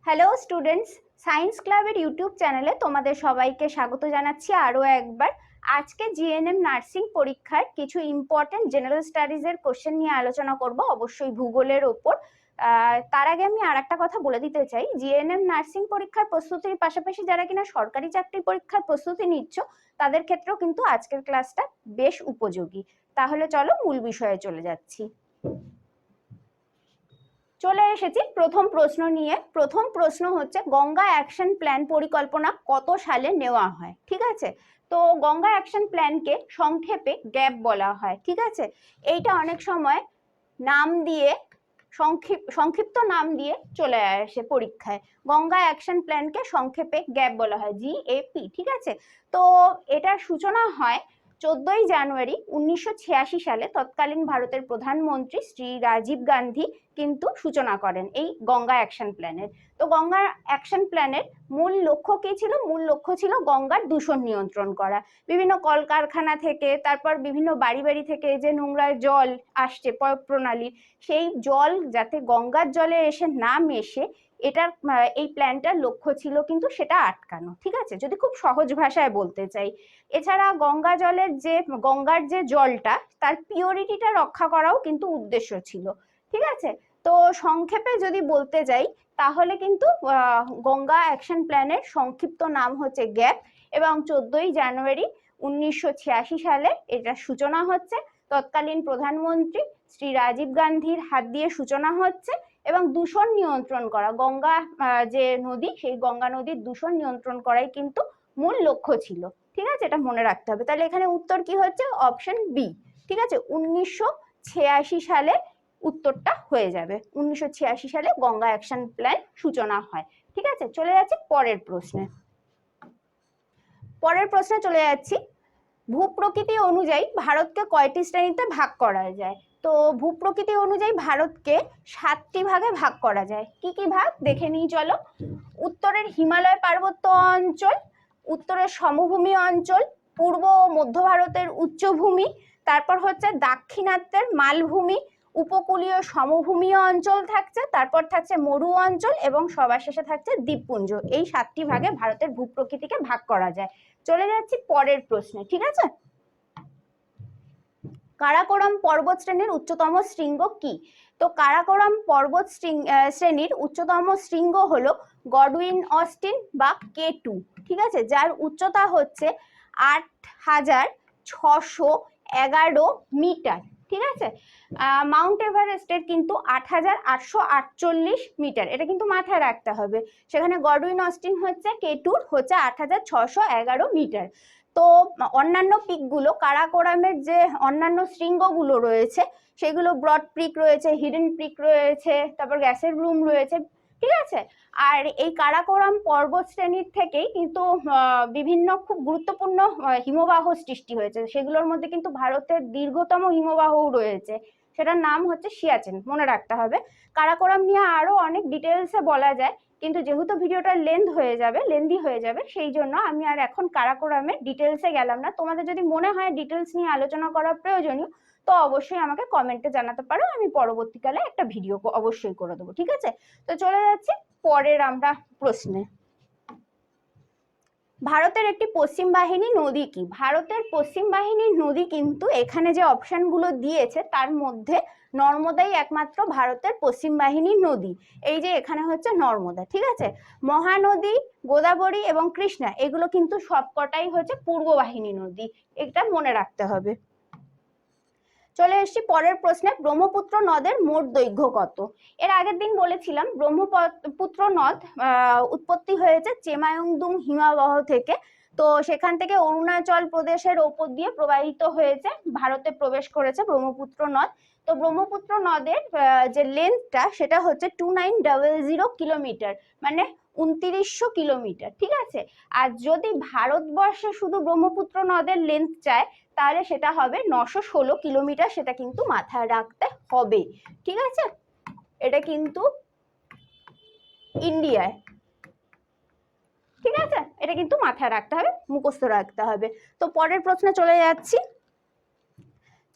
Hello students, science ক্লাবের YouTube চ্যানেলে তোমাদের সবাইকে স্বাগত জানাচ্ছি আরও একবার। আজকে জিএনএম নার্সিং পরীক্ষার কিছু ইম্পর্টেন্ট জেনারেল স্টাডিজের কোশ্চেন নিয়ে আলোচনা করব, অবশ্যই ভূগোলের ওপর। তার আগে আমি আর একটা কথা বলে দিতে চাই, জিএনএম নার্সিং পরীক্ষার প্রস্তুতির পাশাপাশি যারা কিনা সরকারি চাকরির পরীক্ষার প্রস্তুতি নিচ্ছ তাদের ক্ষেত্রেও কিন্তু আজকের ক্লাসটা বেশ উপযোগী। তাহলে চলো মূল বিষয়ে চলে যাচ্ছি। চলে এসেছি প্রথম প্রশ্ন নিয়ে। প্রথম প্রশ্ন হচ্ছে, গঙ্গা অ্যাকশন প্ল্যান পরিকল্পনা কত সালে নেওয়া হয়? ঠিক আছে, তো গঙ্গা অ্যাকশন প্ল্যানকে সংক্ষেপে গ্যাপ বলা হয়। ঠিক আছে, এইটা অনেক সময় নাম দিয়ে সংক্ষিপ্ত নাম দিয়ে চলে আসে পরীক্ষায়। গঙ্গা অ্যাকশন প্ল্যানকে সংক্ষেপে গ্যাপ বলা হয়, GAP। ঠিক আছে, তো এটার সূচনা হয় 14ই জানুয়ারি 1986 সালে। তৎকালীন ভারতের প্রধানমন্ত্রী শ্রী রাজীব গান্ধী কিন্তু সূচনা করেন এই গঙ্গা অ্যাকশন প্ল্যানের। তো গঙ্গা অ্যাকশন প্ল্যানের মূল লক্ষ্য কি ছিল? মূল লক্ষ্য ছিল গঙ্গার দূষণ নিয়ন্ত্রণ করা। বিভিন্ন কলকারখানা থেকে, তারপর বিভিন্ন বাড়ি বাড়ি থেকে যে নোংরা জল আসছে প্রণালীর, সেই জল যাতে গঙ্গার জলে এসে না মেশে, এটার এই প্ল্যানটার লক্ষ্য ছিল কিন্তু সেটা আটকানো। ঠিক আছে, যদি খুব সহজ ভাষায় বলতে চাই। এছাড়া গঙ্গার যে জলটা, তার পিওরিটিটা রক্ষা করাও কিন্তু উদ্দেশ্য ছিল। ঠিক আছে, তো সংক্ষেপে যদি বলতে যাই তাহলে কিন্তু গঙ্গা অ্যাকশন প্ল্যানের সংক্ষিপ্ত নাম হচ্ছে গ্যাপ, এবং 14ই জানুয়ারি 1986 সালে এটা সূচনা হচ্ছে। তৎকালীন প্রধানমন্ত্রী শ্রী রাজীব গান্ধীর হাত দিয়ে সূচনা হচ্ছে, এবং দূষণ নিয়ন্ত্রণ করা, গঙ্গা যে নদী, সেই গঙ্গা নদীর দূষণ নিয়ন্ত্রণ করাই কিন্তু মূল লক্ষ্য ছিল। ঠিক আছে, এটা মনে রাখতে হবে। তাহলে এখানে উত্তর কি হচ্ছে? Option B. ঠিক আছে, 1986 সালে উত্তরটা হয়ে যাবে। 1986 সালে গঙ্গা অ্যাকশন প্ল্যান সূচনা হয়। ঠিক আছে, চলে যাচ্ছি পরের প্রশ্নে। চলে যাচ্ছি, ভূপ্রকৃতি অনুযায়ী ভারতকে কয়টি শ্রেণীতে ভাগ করা যায়? তো ভূপ্রকৃতি অনুযায়ী ভারতকে 7টি ভাগে ভাগ করা যায়। কি কি ভাগ দেখে নিই চলো। উত্তরের হিমালয় পার্বত্য অঞ্চল, উত্তরের সমভূমি অঞ্চল, পূর্ব ও মধ্য ভারতের উচ্চভূমি, তারপর হচ্ছে দাক্ষিণাত্যের মালভূমি, উপকূলীয় সমভূমীয় অঞ্চল থাকছে, তারপর থাকছে মরু অঞ্চল, এবং সবার শেষে থাকছে দ্বীপপুঞ্জ। এই 7টি ভাগে ভারতের ভূপ্রকৃতিকে ভাগ করা যায়। চলে যাচ্ছি পরের প্রশ্নে। ঠিক আছে, কারাকোরাম পর্বত শ্রেণীর উচ্চতম শৃঙ্গ কি? তো কারাকোরাম পর্বত শ্রেণীর উচ্চতম শৃঙ্গ হলো গডউইন অস্টিন বা K2। ঠিক আছে, যার উচ্চতা হচ্ছে 8611 মিটার। ঠিক আছে, মাউন্ট এভারেস্টের কিন্তু 8848 মিটার, এটা কিন্তু মাথায় রাখতে হবে। সেখানে গডউইন অস্টিন হচ্ছে K2 হচ্ছে 8611 মিটার। তো অন্যান্য পিকগুলো, কারাকোরামের যে অন্যান্য শৃঙ্গগুলো রয়েছে সেগুলো ব্রড পিক রয়েছে, হিডেন পিক রয়েছে, তারপর গ্যাসের রুম রয়েছে। ঠিক আছে, আর এই কারাকোরাম পর্বত শ্রেণীর থেকেই কিন্তু বিভিন্ন খুব গুরুত্বপূর্ণ হিমবাহ সৃষ্টি হয়েছে। সেগুলোর মধ্যে কিন্তু ভারতের দীর্ঘতম হিমবাহও রয়েছে, সেটার নাম হচ্ছে সিয়াচেন। মনে রাখতে হবে। কারাকোরাম নিয়ে আরো অনেক ডিটেলসে বলা যায়, কিন্তু যেহেতু ভিডিওটা লেন্দি হয়ে যাবে, সেই জন্য আমি আর এখন কারাকোরামের ডিটেলসে গেলাম না। তোমাদের যদি মনে হয় ডিটেলস নিয়ে আলোচনা করা প্রয়োজনীয়, তো অবশ্যই আমাকে কমেন্টে জানাতে পারো, আমি পরবর্তীকালে একটা ভিডিও অবশ্যই করে দেবো। ঠিক আছে, তো চলে যাচ্ছি পরের আমরা প্রশ্নে। ভারতের একটি পশ্চিম বাহিনী নদী কি? ভারতের পশ্চিম বাহিনীর নদী কিন্তু এখানে যে অপশনগুলো দিয়েছে তার মধ্যে নর্মদাই একমাত্র ভারতের পশ্চিম বাহিনীর নদী। এই যে এখানে হচ্ছে নর্মদা। ঠিক আছে, মহানদী, গোদাবরী এবং কৃষ্ণা এগুলো কিন্তু সবকটাই হচ্ছে পূর্ব বাহিনী নদী, এটা মনে রাখতে হবে। চলে এসেছি পরের প্রশ্নে, ব্রহ্মপুত্র নদের মোট দৈর্ঘ্য কত? এর আগের দিন বলেছিলাম ব্রহ্মপুত্র নদ উৎপত্তি হয়েছে চেমায়ংদুং হিমবাহ থেকে। তো সেখান থেকে অরুণাচল প্রদেশের ওপর দিয়ে প্রবাহিত হয়েছে, ভারতে প্রবেশ করেছে ব্রহ্মপুত্র নদ। তো ব্রহ্মপুত্র নদের যে লেন্থটা সেটা হচ্ছে 2900 কিলোমিটার, মানে 2900 কিলোমিটার। ঠিক আছে, আর যদি ভারতবর্ষে শুধু ব্রহ্মপুত্র নদের লেন্থ চায় তাহলে সেটা হবে 916 কিলোমিটার, সেটা কিন্তু মাথায় রাখতে হবে। ঠিক আছে, এটা কিন্তু ইন্ডিয়ায়। ঠিক আছে, এটা কিন্তু মাথায় রাখতে হবে, মুখস্থ রাখতে হবে। তো পরের প্রশ্নে চলে যাচ্ছি।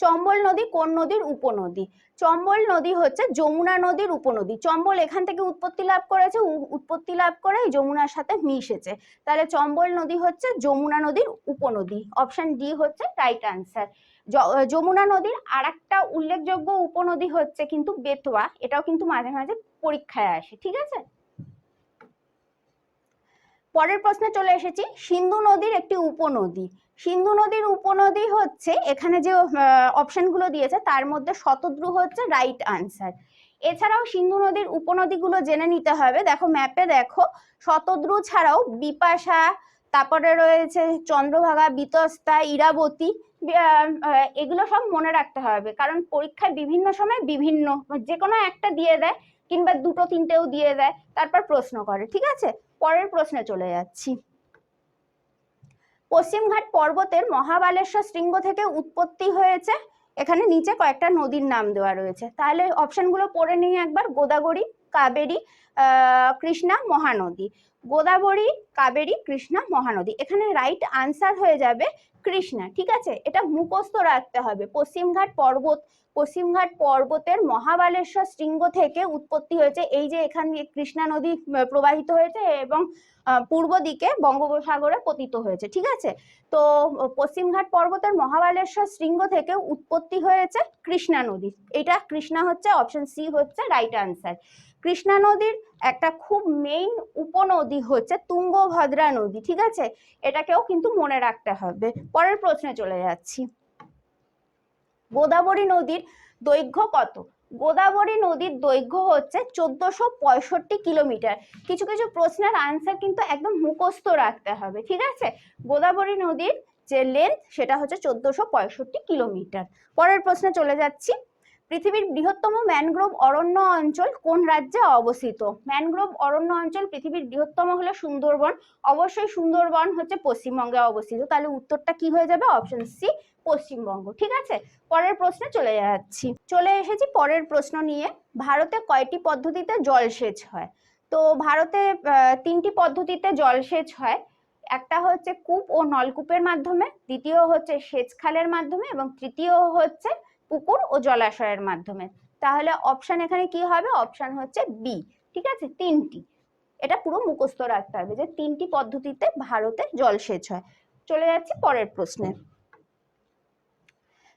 চম্বল নদী কোন নদীর উপনদী? চম্বল নদী হচ্ছে যমুনা নদীর উপনদী। চম্বল এখান থেকে উৎপত্তি লাভ করেছে, উৎপত্তি লাভ করে যমুনার সাথে মিশেছে, তাহলে চম্বল নদী হচ্ছে যমুনা নদীর উপনদী। অপশন ডি হচ্ছে রাইট আনসার। যমুনা নদীর আরেকটা উল্লেখযোগ্য উপনদী হচ্ছে কিন্তু বেতোয়া, এটাও কিন্তু মাঝে মাঝে পরীক্ষায় আসে, ঠিক আছে। পরের প্রশ্নে চলে এসেছি, সিন্ধু নদীর একটি উপনদী। সিন্ধু নদীর উপনদী হচ্ছে, এখানে যে অপশনগুলো দিয়েছে তার মধ্যে শতদ্রু হচ্ছে রাইট আনসার। এছাড়াও সিন্ধু নদীর উপনদীগুলো জেনে নিতে হবে। দেখো ম্যাপে দেখো, শতদ্রু ছাড়াও বিপাশা, তারপরে রয়েছে চন্দ্রভাগা, বিতস্তা, ইরাবতী, এগুলো সব মনে রাখতে হবে, কারণ পরীক্ষায় বিভিন্ন সময় বিভিন্ন, যে কোনো একটা দিয়ে দেয় কিংবা দুটো তিনটেও দিয়ে দেয়, তারপর প্রশ্ন করে, ঠিক আছে। পরের প্রশ্নে চলে যাচ্ছি। পশ্চিমঘাট পর্বতের মহাবালেশ্বর শৃঙ্গ থেকে উৎপত্তি হয়েছে, এখানে নিচে কয়েকটা নদীর নাম দেওয়া রয়েছে, তাহলে অপশনগুলো পড়ে নিই একবার। গোদাবরী, কাবেরী, কৃষ্ণা, মহানদী। গোদাবরী, কাবেরী, কৃষ্ণা, মহানদী। এখানে রাইট আনসার হয়ে যাবে কৃষ্ণা, ঠিক আছে। এটা মুখস্থ রাখতে হবে। পশ্চিমঘাট পর্বতের মহাবালেশ্বর শৃঙ্গ থেকে উৎপত্তি হয়েছে, এই যে এখানে কৃষ্ণা নদী প্রবাহিত হয়েছে এবং পূর্ব দিকে বঙ্গোপসাগরে পতিত হয়েছে, ঠিক আছে। তো পশ্চিমঘাট পর্বতের মহাবালেশ্বর শৃঙ্গ থেকে উৎপত্তি হয়েছে কৃষ্ণা নদী, এটা কৃষ্ণা হচ্ছে, অপশন সি হচ্ছে রাইট আনসার। কৃষ্ণা নদীর একটা খুব মেইন উপনদী হচ্ছে তুঙ্গভদ্রা নদী, ঠিক আছে, এটাকেও কিন্তু মনে রাখতে হবে। পরের প্রশ্নে চলে যাচ্ছি। গোদাবরী নদীর দৈর্ঘ্য কত? গোদাবরী নদীর দৈর্ঘ্য হচ্ছে 1465 কিলোমিটার। কিছু কিছু প্রশ্নের আনসার কিন্তু একদম মুখস্থ রাখতে হবে, ঠিক আছে। গোদাবরী নদীর যে লেন্থ সেটা হচ্ছে 1465 কিলোমিটার। পরের প্রশ্নে চলে যাচ্ছি। পৃথিবীর বৃহত্তম ম্যানগ্রোভ অরণ্য অঞ্চল কোন রাজ্যে অবস্থিত? ম্যানগ্রোভ অরণ্য অঞ্চল পৃথিবীর বৃহত্তম হলো সুন্দরবন, অবশ্যই সুন্দরবন হচ্ছে পশ্চিমবঙ্গে অবস্থিত, তাহলে উত্তরটা কি হয়ে যাবে? অপশন সি পশ্চিমবঙ্গ, ঠিক আছে। পরের প্রশ্নে চলে যাচ্ছি। চলে এসেছি পরের প্রশ্ন নিয়ে। ভারতে কয়টি পদ্ধতিতে জলসেচ হয়? তো ভারতে তিনটি পদ্ধতিতে জলসেচ হয়। একটা হচ্ছে কূপ ও নলকূপের মাধ্যমে, দ্বিতীয় হচ্ছে সেচ খালের মাধ্যমে এবং তৃতীয় হচ্ছে পুকুর ও জলাশয়ের মাধ্যমে। তাহলে অপশন এখানে কি হবে? অপশন হচ্ছে বি, ঠিক আছে, তিনটি। এটা পুরো মুখস্থ রাখতে হবে যে তিনটি পদ্ধতিতে ভারতে জলসেচ হয়। চলে যাচ্ছি পরের প্রশ্নে।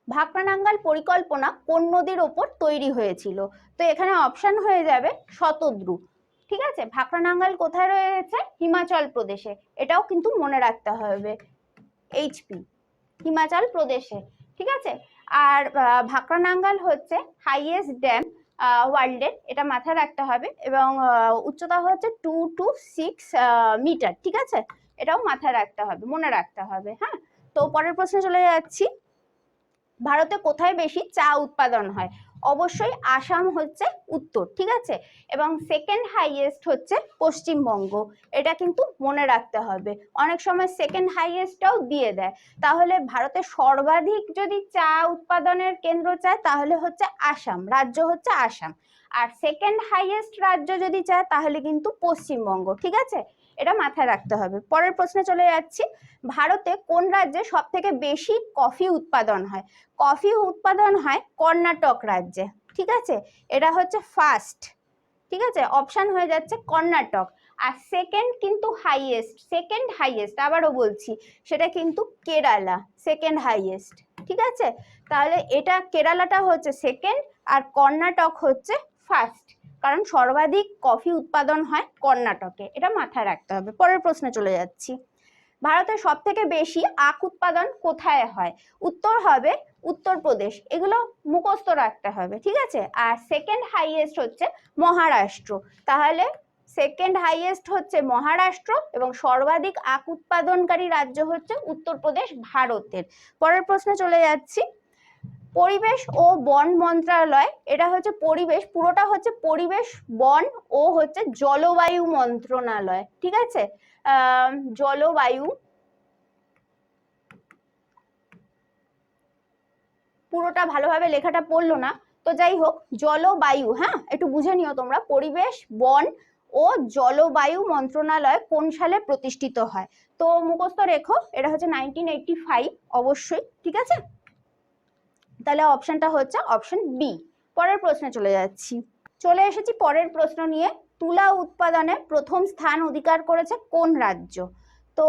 ভাকরানাঙ্গাল পরিকল্পনা কোন নদীর ওপর তৈরি হয়েছিল? তো এখানে অপশন হয়ে যাবে শতদ্রু, ঠিক আছে। ভাকরানাঙ্গাল কোথায় রয়েছে? হিমাচল প্রদেশে, এটাও কিন্তু মনে রাখতে হবে, এইচপি, হিমাচল প্রদেশে, ঠিক আছে। আর ভাকরানাঙ্গাল হচ্ছে হাইয়েস্ট ড্যাম ওয়ার্ল্ডের, এটা মাথায় রাখতে হবে, এবং উচ্চতা হচ্ছে 226 মিটার, ঠিক আছে, এটাও মাথায় রাখতে হবে, মনে রাখতে হবে, হ্যাঁ। তো পরের প্রশ্নে চলে যাচ্ছি। ভারতে কোথায় বেশি চা উৎপাদন হয়? অবশ্যই আসাম হচ্ছে উত্তর, ঠিক আছে, এবং সেকেন্ড হাইয়েস্ট হচ্ছে পশ্চিমবঙ্গ, এটা কিন্তু মনে রাখতে হবে। অনেক সময় সেকেন্ড হাইয়েস্টটাও দিয়ে দেয়, তাহলে ভারতের সর্বাধিক যদি চা উৎপাদনের কেন্দ্র চায় তাহলে হচ্ছে আসাম, রাজ্য হচ্ছে আসাম, আর সেকেন্ড হাইয়েস্ট রাজ্য যদি চায় তাহলে কিন্তু পশ্চিমবঙ্গ, ঠিক আছে, এটা মাথায় রাখতে হবে। পরের প্রশ্নে চলে যাচ্ছি। ভারতে কোন রাজ্যে সব থেকে বেশি কফি উৎপাদন হয়? কফি উৎপাদন হয় কর্ণাটক রাজ্যে, ঠিক আছে, এটা হচ্ছে ফার্স্ট, ঠিক আছে, অপশন হয়ে যাচ্ছে কর্ণাটক। আর সেকেন্ড কিন্তু সেকেন্ড হাইয়েস্ট আবারও বলছি, সেটা কিন্তু কেরালা, সেকেন্ড হাইয়েস্ট, ঠিক আছে। তাহলে এটা কেরালাটা হচ্ছে সেকেন্ড আর কর্ণাটক হচ্ছে ফার্স্ট, কারণ সর্বাধিক কফি উৎপাদন হয় কর্ণাটকে, এটা মাথায় রাখতে হবে। পরের প্রশ্নে চলে যাচ্ছি। ভারতের সব থেকে বেশি আখ উৎপাদন কোথায় হয়? উত্তর হবে উত্তরপ্রদেশ, এগুলো মুখস্থ রাখতে হবে, ঠিক আছে। আর সেকেন্ড হাইয়েস্ট হচ্ছে মহারাষ্ট্র, তাহলে সেকেন্ড হাইয়েস্ট হচ্ছে মহারাষ্ট্র এবং সর্বাধিক আখ উৎপাদনকারী রাজ্য হচ্ছে উত্তরপ্রদেশ ভারতের। পরের প্রশ্নে চলে যাচ্ছি। পরিবেশ ও বন মন্ত্রণালয়, এটা হচ্ছে পরিবেশ, পুরোটা হচ্ছে পরিবেশ, বন ও হচ্ছে জলবায়ু মন্ত্রণালয়, ঠিক আছে। জলবায়ু, পুরোটা ভালোভাবে লেখাটা পড়লো না, তো যাই হোক, জলবায়ু, হ্যাঁ, একটু বুঝে নিও তোমরা। পরিবেশ, বন ও জলবায়ু মন্ত্রণালয় কোন সালে প্রতিষ্ঠিত হয়? তো মুখস্থ রেখো, এটা হচ্ছে 1985, অবশ্যই, ঠিক আছে। তাহলে অপশনটা হচ্ছে অপশন বি। পরের প্রশ্নে চলে যাচ্ছি। চলে এসেছি পরের প্রশ্ন নিয়ে। তুলা উৎপাদনে প্রথম স্থান অধিকার করেছে কোন রাজ্য? তো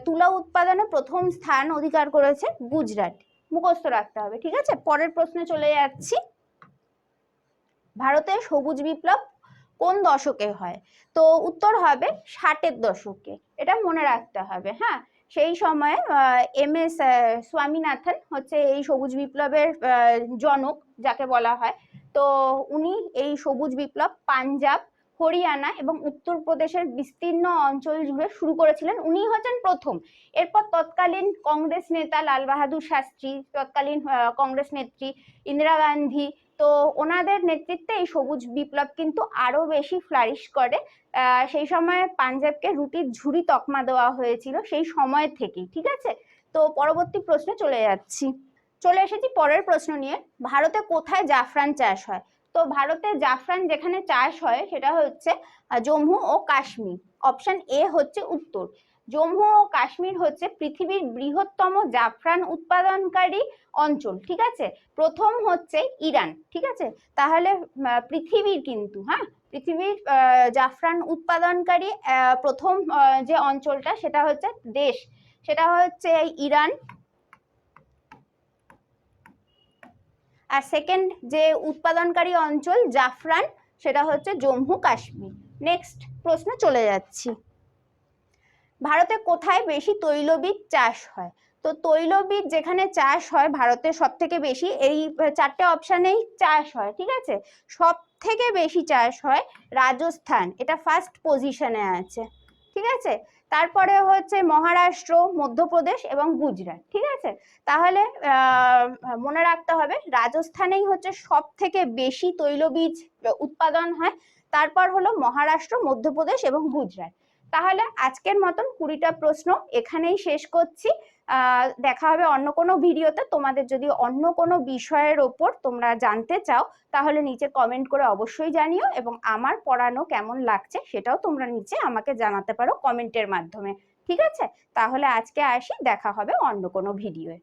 তুলা উৎপাদনে প্রথম স্থান অধিকার করেছে গুজরাট। মুখস্থ রাখতে হবে, ঠিক আছে। পরের প্রশ্নে চলে যাচ্ছি। ভারতের সবুজ বিপ্লব কোন দশকে হয়? তো উত্তর হবে 60-এর দশকে, এটা মনে রাখতে হবে। হ্যাঁ, সেই সময় MS স্বামীনাথন হচ্ছে এই সবুজ বিপ্লবের জনক যাকে বলা হয়। তো উনি এই সবুজ বিপ্লব পাঞ্জাব, হরিয়ানা এবং উত্তরপ্রদেশের বিস্তীর্ণ অঞ্চল জুড়ে শুরু করেছিলেন। উনি হচ্ছেন প্রথম। এরপর তৎকালীন কংগ্রেস নেতা লাল বাহাদুর শাস্ত্রী, তৎকালীন কংগ্রেস নেত্রী ইন্দিরা গান্ধী, তো ওনাদের নেতৃত্বে এই সবুজ বিপ্লব কিন্তু আরো বেশি ফ্লারিশ করে। সেই সময় পাঞ্জাবকে রুটির ঝুড়ি তকমা দেওয়া হয়েছিল সেই সময় থেকেই, ঠিক আছে। তো পরবর্তী প্রশ্নে চলে যাচ্ছি। চলে এসেছি পরের প্রশ্ন নিয়ে। ভারতে কোথায় জাফরান চাষ হয়? তো ভারতে জাফরান যেখানে চাষ হয় সেটা হচ্ছে জম্মু ও কাশ্মীর। অপশন এ হচ্ছে উত্তর। জম্মু ও কাশ্মীর হচ্ছে পৃথিবীর বৃহত্তম জাফরান উৎপাদনকারী অঞ্চল, ঠিক আছে। প্রথম হচ্ছে ইরান, ঠিক আছে। তাহলে পৃথিবীর কিন্তু, হ্যাঁ, পৃথিবীর জাফরান উৎপাদনকারী প্রথম যে অঞ্চলটা সেটা হচ্ছে দেশ, সেটা হচ্ছে ইরান। আর সেকেন্ড যে উৎপাদনকারী অঞ্চল জাফরান সেটা হচ্ছে জম্মু কাশ্মীর। নেক্সট প্রশ্নে চলে যাচ্ছি। ভারতে কোথায় বেশি তৈলবীজ চাষ হয়? তো তৈলবীজ যেখানে চাষ হয় ভারতে সব থেকে বেশি, এই 4টে অপশানেই চাষ হয়, ঠিক আছে। সব থেকে বেশি চাষ হয় রাজস্থান, এটা ফার্স্ট পজিশনে আছে, ঠিক আছে। তারপরে হচ্ছে মহারাষ্ট্র, মধ্যপ্রদেশ এবং গুজরাট, ঠিক আছে। তাহলে মনে রাখতে হবে রাজস্থানেই হচ্ছে সব থেকে বেশি তৈলবীজ উৎপাদন হয়। তারপর হলো মহারাষ্ট্র, মধ্যপ্রদেশ এবং গুজরাট। তাহলে আজকের মতন 20টা প্রশ্ন এখানেই শেষ করছি। দেখা হবে অন্য কোনো ভিডিওতে। তোমাদের যদি অন্য কোনো বিষয়ের ওপর তোমরা জানতে চাও তাহলে নিচে কমেন্ট করে অবশ্যই জানিও, এবং আমার পড়ানো কেমন লাগছে সেটাও তোমরা নিচে আমাকে জানাতে পারো কমেন্টের মাধ্যমে, ঠিক আছে। তাহলে আজকে আসি, দেখা হবে অন্য কোনো ভিডিওয়ে।